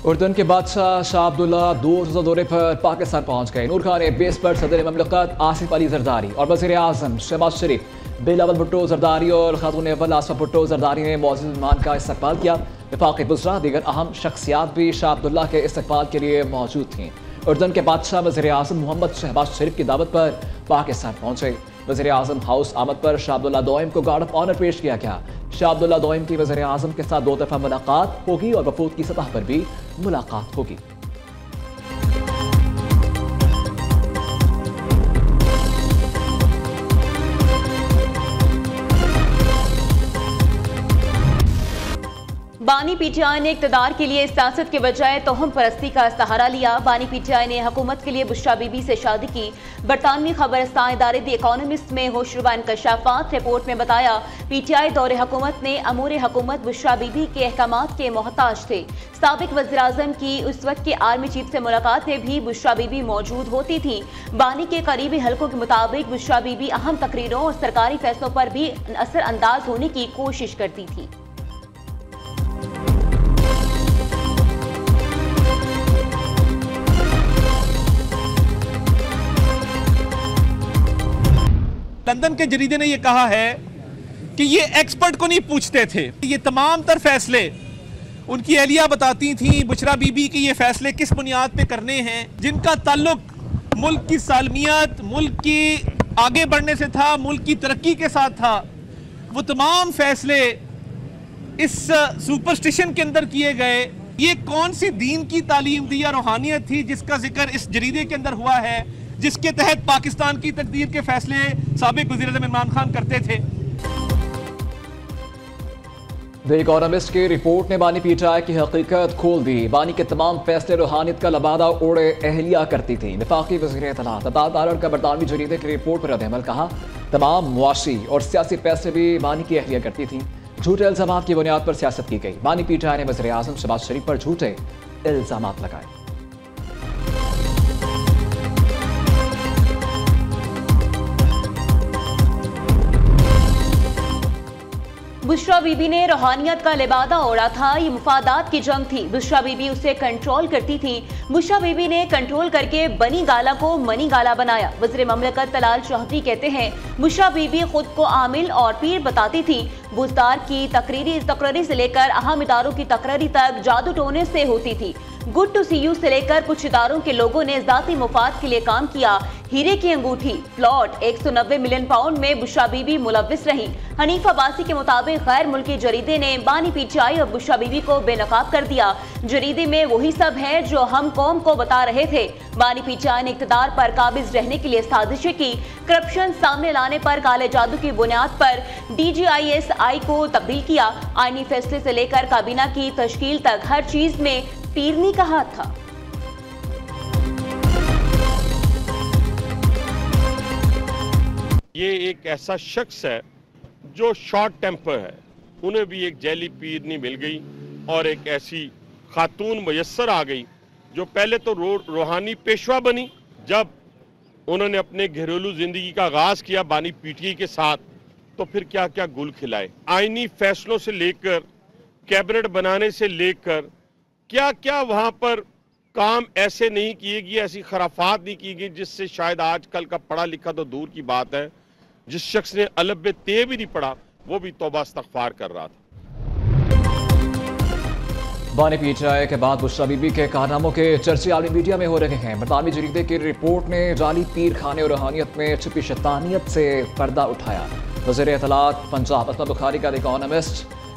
उर्दन के बादशाह शाह अब्दुल्ला 2 रोज़ा दौरे पर पाकिस्तान पहुँच गए। नूर खान बेस पर सदर ममलकत आसिफ अली जरदारी और वज़ीर आज़म शहबाज शरीफ, बिलावल भुट्टो जरदारी और खातून अव्वल आसफा भुट्टो जरदारी ने मौजूद मेहमान का इस्तकबाल किया। वफाक़ी बुज़रा दीगर अहम शख्सियात भी शाह अब्दुल्ला के इस्तकबाल के लिए मौजूद थीं। उर्दन के बादशाह वज़ीर आज़म मोहम्मद शहबाज शरीफ की दावत पर पाकिस्तान पहुँचे। वज़ीर आज़म हाउस आमद पर शाह अब्दुल्ला दोइम को गार्ड ऑफ ऑनर पेश किया गया। शाह अब्दुल्ला दोइम की वज़ीर आज़म के साथ 2 दफ़ा मुलाकात होगी और वफूद की सतह पर भी मुलाकात होगी। बानी पीटीआई ने इक़्तिदार के लिए सियासत के बजाय तोहम परस्ती का सहारा लिया। बानी पीटीआई ने हुकूमत के लिए बुशरा बीबी से शादी की। बरतानवी खबरस्तान इदारे द इकोनॉमिस्ट में होशरुबा इंकशाफात रिपोर्ट में बताया, पीटीआई दौरे हुकूमत ने अमूर हुकूमत बुशरा बीबी के अहकामात के मोहताज थे। साबिक वज़ीर आज़म की उस वक्त के आर्मी चीफ से मुलाकात में भी बुशरा बीबी मौजूद होती थी। बानी के करीबी हलकों के मुताबिक बुशरा बीबी अहम तकरीरों और सरकारी फैसलों पर भी असरअंदाज होने की कोशिश करती थी। लंदन के जरीदे ने यह कहा है कि ये एक्सपर्ट को नहीं पूछते थे, ये तमाम तर फैसले उनकी अहलिया बताती थी बुशरा बीबी की ये फैसले किस बुनियाद पे करने हैं, जिनका ताल्लुक मुल्क की सालमियत, मुल्क की आगे बढ़ने से था, मुल्क की तरक्की के साथ था। वो तमाम फैसले इस सुपरस्टिशन के अंदर किए गए। ये कौन सी दीन की तालीम दी या रूहानियत थी जिसका जिक्र इस जरीदे के अंदर हुआ है, जिसके तहत पाकिस्तान की तकदीर के फैसले साबिक वज़ीर आज़म इमरान खान करते थे। द इकोनॉमिस्ट की रिपोर्ट ने बानी पीटीआई की हकीकत खोल दी। बानी के तमाम फैसले रूहानियत का लबादा ओढ़े अहलिया करती थी। वफाकी वज़ीर इत्तलात अब्बास तारड़ का बरतानवी जरीदे की रिपोर्ट पर रद्द-ए-अमल कहा, तमाम मुआशी और सियासी फैसले भी बानी की अहलिया करती थी। झूठे इल्ज़ामात की बुनियाद पर सियासत की गई। बानी पीटीआई ने वज़ीर आज़म शहबाज शरीफ पर झूठे इल्ज़ामात लगाए। बुशरा बीबी ने रूहानियत का लिबादा ओढ़ा था। ये मुफादात की जंग थी। बुशरा बीबी उसे कंट्रोल करती थी। बुशरा बीबी ने कंट्रोल करके बनी गाला को मनी गाला बनाया। वज़ीर ममलकत तलाल चौधरी कहते हैं, बुशरा बीबी खुद को आमिल और पीर बताती थी। बुजदार की तकरीरी से लेकर अहम इदारों की तकरीरी तक जादू टोने से होती थी। गुड टू सी यू से लेकर कुछ इदारों के लोगों ने जाती मुफाद के लिए काम किया। हीरे की अंगूठी, प्लॉट, 190 मिलियन पाउंड में बुशरा बीबी मुलव्विस रही। हनीफ अब्बासी के मुताबिक गैर मुल्की जरीदे ने बानी पीटीआई और बुशरा बीबी को बेनकाब कर दिया। जरीदे में वही सब है जो हम कौम को बता रहे थे। बानी पीटीआई ने इक़्तिदार पर काबिज रहने के लिए साजिशें की। करप्शन सामने लाने पर काले जादू की बुनियाद पर DGISI को तब्दील किया। आईनी फैसले से लेकर काबीना की तश्कील तक हर चीज में पीरनी का हाथ था। ये एक ऐसा शख्स है जो शॉर्ट टेम्पर है। उन्हें भी एक जैली पीरनी मिल गई और एक ऐसी खातून मुयस्सर आ गई जो पहले तो रूहानी पेशवा बनी। जब उन्होंने अपने घरेलू जिंदगी का आगाज किया बानी पीटीआई के साथ, तो फिर क्या क्या गुल खिलाए। आईनी फैसलों से लेकर कैबिनेट बनाने से लेकर क्या क्या वहां पर काम ऐसे नहीं किए गए, ऐसी खराफात नहीं की गई जिससे शायद आजकल का पढ़ा लिखा तो दूर की बात है, जिस शख्स ने अलफ बे ते भी नहीं पढ़ा वो भी तौबा इस्तग़फ़ार कर रहा था। बानी पीटीआई के बाद बुशरा बीबी के कारनामों के चर्चे आलमी मीडिया में हो रहे हैं। बरतानवी जरीदे की रिपोर्ट ने जाली पीर खाने और रूहानियत में छुपी शैतानियत से पर्दा उठाया। वज़ीर इत्तलात पंजाब असमा बुखारी का द इकोनॉमिस्ट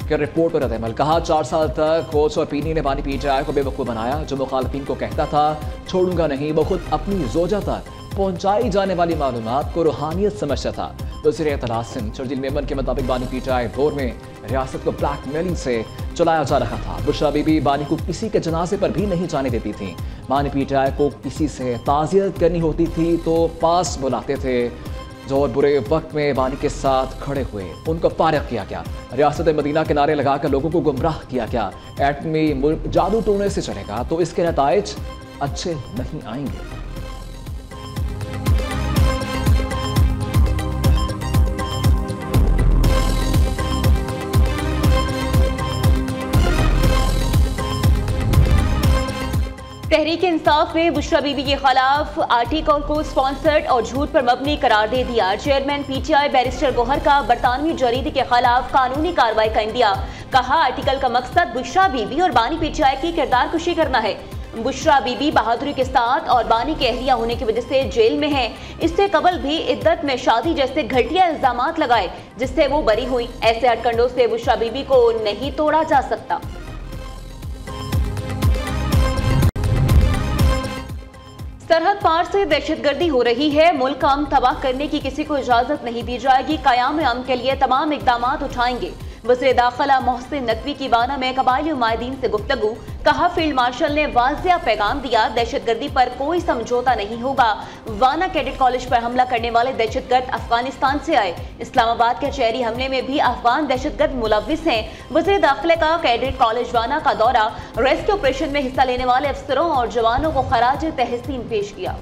के रिपोर्ट पर रद्द-ए-अमल कहा, 4 साल तक कोच और पीनी ने बानी पीटीआई को बेवकूफ़ बनाया। जो मुखालफिन को कहता था छोड़ूंगा नहीं, वो खुद अपनी जोजा तक पहुंचाई जाने वाली मालूमात को रूहानियत समझता था। वज़ीर इत्तलात सिंध शर्जील मेमन के मुताबिक बानी पीटीआई दौर में रियासत को ब्लैकमेलिंग से चलाया जा रहा था। बुशरा बीबी बानी को किसी के जनाजे पर भी नहीं जाने देती थी। बानी पीटीआई को किसी से ताज़ियत करनी होती थी तो पास बुलाते थे। जो और बुरे वक्त में बानी के साथ खड़े हुए उनको फारिग किया गया। रियासत मदीना के नारे लगाकर लोगों को गुमराह किया गया। एटमी मुल्क जादू टोने से चलेगा तो इसके नताइज अच्छे नहीं आएंगे। तहरीक इंसाफ ने बुशरा बीबी के खिलाफ आर्टिकल को स्पॉन्सर्ड और झूठ पर मबनी करार दे दिया। चेयरमैन पीटीआई बैरिस्टर गौहर का बरतानवी जरीदे के खिलाफ कानूनी कार्रवाई का इंदिया। कहा, आर्टिकल का मकसद बुशरा बीबी और बानी पीटीआई की किरदार कुशी करना है। बुशरा बीबी बहादुरी के साथ और बानी के अहलिया होने की वजह से जेल में है। इससे कबल भी इद्दत में शादी जैसे घटिया इल्जामात लगाए जिससे वो बरी हुई। ऐसे हटकंडों से बुशरा बीबी को नहीं तोड़ा जा सकता। सरहद पार से दहशतगर्दी हो रही है। मुल्क अमन तबाह करने की किसी को इजाजत नहीं दी जाएगी। क़याम अमन के लिए तमाम इक़दाम उठाएंगे। वज़ीर दाखिला मोहसिन नकवी की वाना में कबायली नुमाइंदीन से गुफ्तगू। कहा, फील्ड मार्शल ने वाज़िया पैगाम दिया, दहशतगर्दी पर कोई समझौता नहीं होगा। वाना कैडेट कॉलेज पर हमला करने वाले दहशतगर्द अफगानिस्तान से आए। इस्लामाबाद के शहरी हमले में भी अफगान दहशतगर्द मुलव्विस हैं। वज़ीर दाखिला का कैडेट कॉलेज वाना का दौरा, रेस्क्यू ऑपरेशन में हिस्सा लेने वाले अफसरों और जवानों को खराज तहसीन पेश किया।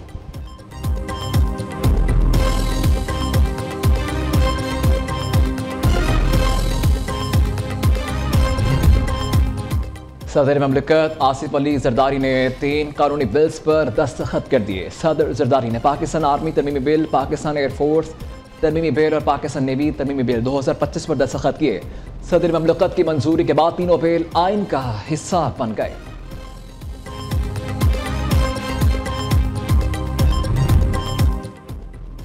सदर ममलिकत आसिफ अली जरदारी ने 3 कानूनी बिल्स पर दस्तखत कर दिए। सदर जरदारी ने पाकिस्तान आर्मी तरमीमी बिल, पाकिस्तान एयरफोर्स तरमीमी बिल और पाकिस्तान नेवी तरमीमी बिल 2025 पर दस्तखत किए। सदर ममलिकत की मंजूरी के बाद तीनों बिल आइन का हिस्सा बन गए।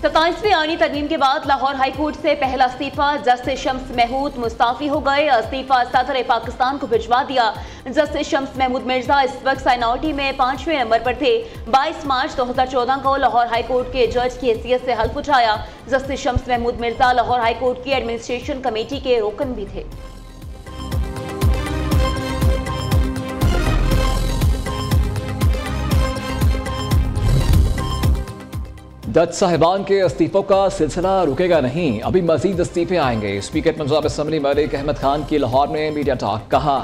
27वीं आईनी तरमीम के बाद लाहौर हाईकोर्ट से पहला इस्तीफा जस्टिस शम्स महमूद मुस्ताफी हो गए। इस्तीफा सदर पाकिस्तान को भिजवा दिया। जस्टिस शम्स महमूद मिर्जा इस वक्त साइनॉरिटी में 5वें नंबर पर थे। 22 मार्च 2014 को लाहौर हाईकोर्ट के जज की हैसियत से हल्फ उठाया। जस्टिस शम्स महमूद मिर्जा लाहौर हाईकोर्ट की एडमिनिस्ट्रेशन कमेटी के रुकन भी थे। जज साहिबान के इस्तीफों का सिलसिला रुकेगा नहीं, अभी मजीद इस्तीफे आएंगे। स्पीकर पंजाब असम्बली मलिक अहमद खान की लाहौर में मीडिया टॉक। कहा,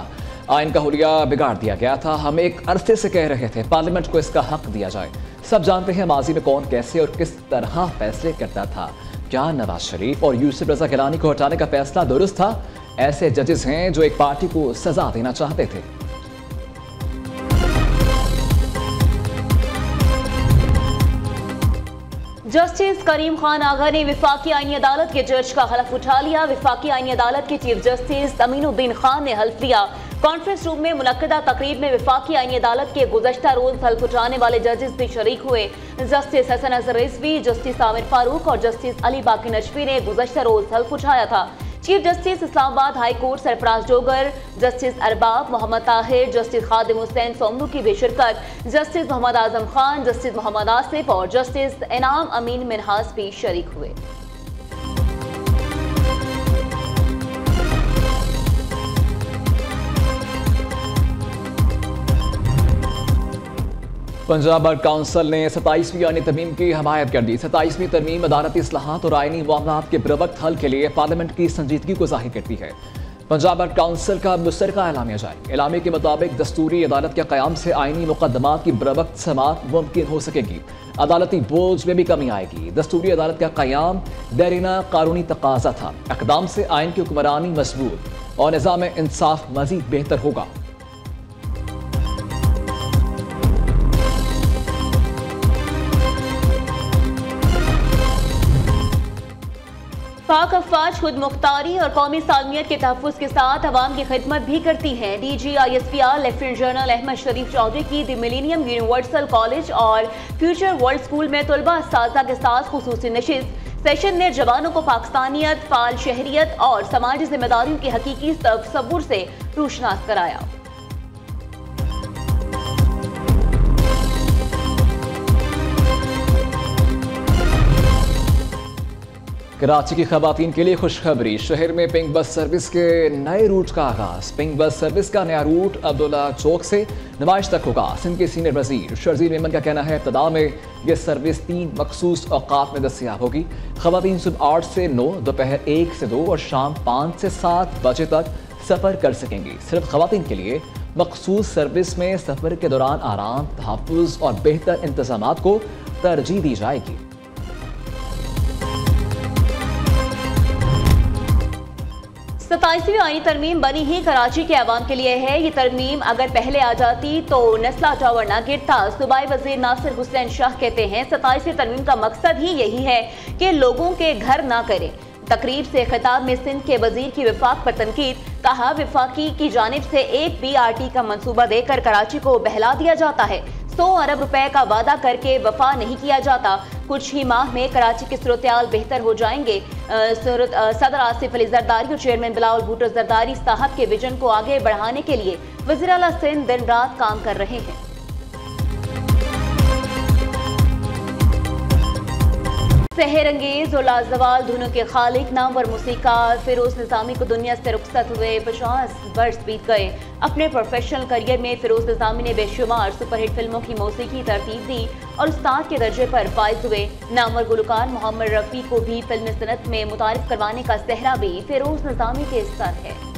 आइन का हुलिया बिगाड़ दिया गया था। हम एक अरसे से कह रहे थे पार्लियामेंट को इसका हक दिया जाए। सब जानते हैं माजी में कौन कैसे और किस तरह फैसले करता था। क्या नवाज शरीफ और यूसुफ रजा गिलानी को हटाने का फैसला दुरुस्त था? ऐसे जजेस हैं जो एक पार्टी को सजा देना चाहते थे। जस्टिस करीम खान आगा ने विफाकी आईनी अदालत के जज का हल्फ उठा लिया। विफाकी आईनी अदालत के चीफ जस्टिस अमीनुद्दीन खान ने हल्फ लिया। कॉन्फ्रेंस रूम में मुनक्किदा तकरीब में विफाकी आईनी अदालत के गुज़श्ता रोज हल्फ उठाने वाले जजेस भी शरीक हुए। जस्टिस हसन अजहर रिजवी, जस्टिस आमिर फारूक और जस्टिस अली बाकी नजफी ने गुज़श्ता रोज हल्फ उठाया था। Chief justice Islamabad high court Sarfaraz Dogar, justice Arbab Mohammad Tahir, justice Khadim Hussain सोमनू की भी शिरकत, जस्टिस मोहम्मद आजम खान, जस्टिस मोहम्मद आसिफ और जस्टिस इनाम अमीन मिनहास भी शरीक हुए। पंजाब बार काउंसिल ने 27वीं आईनी तरमीम की हमायत कर दी। 27वीं तरमीम अदालती इस्लाहात और आईनी मामलात के बरवक्त हल के लिए पार्लियामेंट की संजीदगी को जाहिर करती है। पंजाब बार काउंसिल का मुश्तरका एलामिया जारी। एलामे के मुताबिक दस्तूरी अदालत के क़याम से आईनी मुकदमात की बरवक्त समाअत मुमकिन हो सकेगी। अदालती बोझ में भी कमी आएगी। दस्तूरी अदालत का क़याम देरीना कानूनी तकाजा था। इक़दाम से आइन की हुक्मरानी मजबूत और निज़ाम इंसाफ मजीद बेहतर होगा। पाक अफवाज खुद मुख्तारी और कौमी सालमियत के तहफ़्फ़ुज़ के साथ अवाम की खिदमत भी करती हैं। DGISPR लेफ्टिनेंट जनरल अहमद शरीफ चौधरी की द मिलेनियम यूनिवर्सल कॉलेज और फ्यूचर वर्ल्ड स्कूल में तलबा असातिज़ा के साथ खुसूसी नशिस्त। सेशन ने जवानों को पाकिस्तानियत, फाल शहरियत और समाजी जिम्मेदारियों के हकीकी तसव्वुर से रोशनास कराया। कराची की खवातीन के लिए खुशखबरी। शहर में पिंक बस सर्विस के नए रूट का आगाज। पिंक बस सर्विस का नया रूट अब्दुल्ला चौक से नुमाइश तक होगा। सिंध के सीनियर वजीर शर्जील मेमन का कहना है इब्तिदा में यह सर्विस 3 मखसूस औकात में दस्तयाब होगी। खवातीन सुबह 8 से 9, दोपहर 1 से 2 और शाम 5 से 7 बजे तक सफ़र कर सकेंगी। सिर्फ खवातीन के लिए मखसूस सर्विस में सफ़र के दौरान आराम, तहफ़्फ़ुज़ और बेहतर इंतज़ामात को तरजीह दी जाएगी। 27वीं आईनी तरमीम बनी ही कराची के अवाम के लिए है। ये तरमीम अगर पहले आ जाती तो नस्ला टावर ना गिरता। सूबाई वजीर नासिर हुसैन शाह कहते हैं 27वीं तरमीम का मकसद ही यही है कि लोगों के घर ना करें। तकरीब से खिताब में सिंध के वजीर की विफाक पर तनकीद, कहा विफाकी की जानिब से एक BRT का मंसूबा देकर कराची को बहला दिया जाता है। 100 अरब रुपए का वादा करके वफा नहीं किया जाता। कुछ ही माह में कराची की सूरत-ए-हाल बेहतर हो जाएंगे। सदर आसिफ अली जरदारी और चेयरमैन बिलावल भुट्टो जरदारी साहब के विजन को आगे बढ़ाने के लिए वज़ीर आला सिंध दिन रात काम कर रहे हैं। सहरंगेज और लाजवाल धुनों के खालिक नामवर मूसीकार फिरोज निज़ामी को दुनिया से रुखसत हुए 50 वर्ष बीत गए। अपने प्रोफेशनल करियर में फिरोज निज़ामी ने बेशुमार सुपरहिट फिल्मों की मौसीकी तरतीब दी और उस्ताद के दर्जे पर फाइज हुए। नामवर गुलकार मोहम्मद रफ़ी को भी फिल्म सनत में मुतारिफ करवाने का सहरा भी फिरोज निज़ामी के सर है।